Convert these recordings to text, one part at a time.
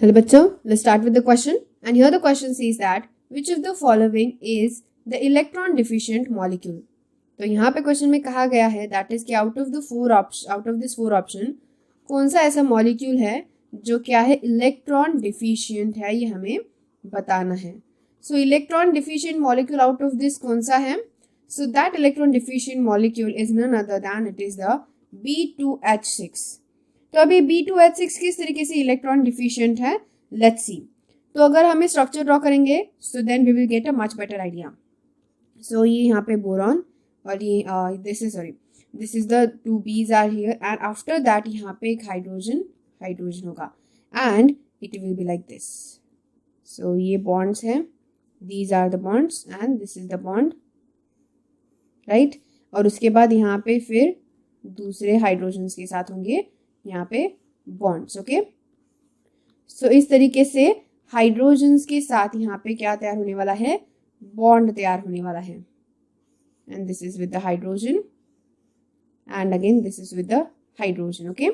Hello बच्चों, let's start with the question. And here the question says that which of the following is the electron deficient molecule. तो यहाँ पे question में कहा गया है that is कि out of this four option कौन सा ऐसा मॉलिक्यूल है जो क्या है इलेक्ट्रॉन डिफिशियंट है, ये हमें बताना है. So electron deficient molecule out of this कौन सा है? So that electron deficient molecule is none other than it is the B2H6. तो अभी B2H6 किस तरीके से इलेक्ट्रॉन डिफिशियंट है, लेट्स सी. तो अगर हमें स्ट्रक्चर ड्रॉ करेंगे so then we will get a much better idea. So ये यहाँ पे बोरॉन और ये this is the 2 B's are here and after that यहाँ पे एक हाइड्रोजन होगा and it will be like this. So ये बॉन्ड्स हैं, these are the bonds and this is the bond, right. और उसके बाद यहाँ पे फिर दूसरे हाइड्रोजन्स के साथ होंगे यहाँ पे बॉन्ड्स. ओके, सो इस तरीके से हाइड्रोजन्स के साथ यहाँ पे क्या तैयार होने वाला है, बॉन्ड तैयार होने वाला है. And this is with the hydrogen and again this is with the hydrogen. Okay,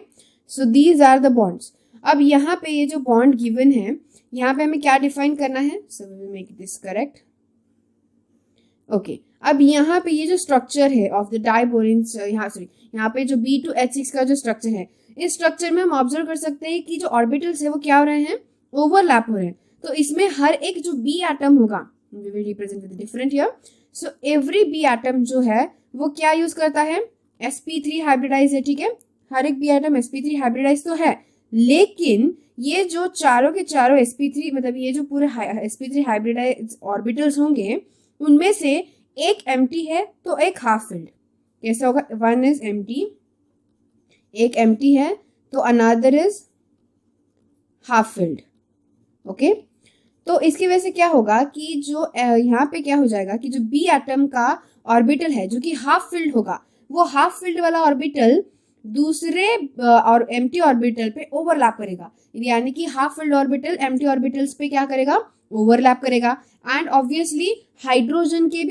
so these are the bonds. अब यहाँ पे ये जो बॉन्ड गिवन है यहाँ पे हमें क्या डिफाइन करना है, so we will make this correct. Okay, अब यहाँ पे ये जो स्ट्रक्चर है ऑफ द डाइबोरिन, यहाँ पे जो B2H6 का जो स्ट्रक्चर है, इस स्ट्रक्चर में हम ऑब्जर्व कर सकते हैं कि जो ऑर्बिटल्स है वो क्या हो रहे हैं, ओवरलैप हो रहे हैं. तो इसमें हर एक जो B एटम होगा, we will represent with different here. So every B atom जो है वो क्या यूज करता है, sp3 हाइब्रिडाइज है. ठीक है, हर एक B एटम sp3 हाइब्रिडाइज तो है, लेकिन ये जो चारों के चारों sp3 मतलब ये जो पूरे sp3 हाइब्रिडाइज ऑर्बिटल्स होंगे उनमें से एक एम्प्टी है तो एक हाफ फिल्ड. कैसा होगा, वन इज एम्प्टी, एक एम्प्टी है तो another is half filled. Okay, तो इसकी वजह से क्या होगा कि जो यहाँ पे क्या हो जाएगा कि जो बी एटम का ऑर्बिटल है जो कि हाफ फिल्ड होगा, वो हाफ फिल्ड वाला ऑर्बिटल दूसरे और एम्प्टी ऑर्बिटल पे ओवरलैप करेगा. यानी कि half filled orbital empty orbitals पे क्या करेगा, ओवरलैप करेगा. एंड ऑब्वियसली हाइड्रोजन के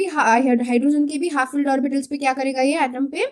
भी हाफ फिल्ड ऑर्बिटल्स पे क्या करेगा, ये एटम पे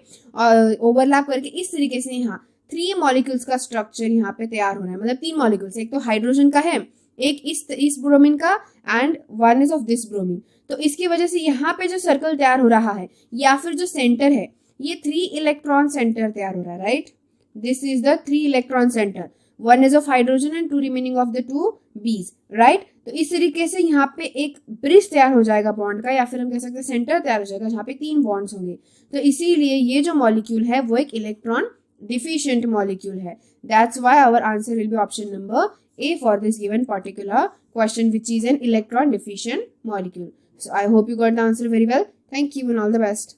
ओवरलैप करके इस तरीके से यहाँ 3 मॉलिक्यूल्स का स्ट्रक्चर यहाँ पे तैयार हो रहा है. मतलब 3 मॉलिक्यूल्स, एक तो हाइड्रोजन का है, एक इस ब्रोमीन का and one is of this bromine. तो इसकी वजह से यहाँ पे जो सर्कल तैयार हो रहा है या फिर जो सेंटर है ये 3 इलेक्ट्रॉन सेंटर तैयार हो रहा है, right. This is the 3 electron centre, one is of hydrogen and 2 remaining of the 2 B's, right. तो इस तरीके से यहाँ पे एक ब्रिज तैयार हो जाएगा बॉन्ड का, या फिर हम कह सकते हैं सेंटर तैयार हो जाएगा जहाँ पे 3 बॉन्ड्स होंगे. तो इसीलिए ये जो मॉलिक्यूल है वो एक इलेक्ट्रॉन डिफिशिएंट मॉलिक्यूल है. That's why our answer will be option number A for this given particular question, which is an electron deficient molecule. So I hope you got the answer very well. Thank you and all the best.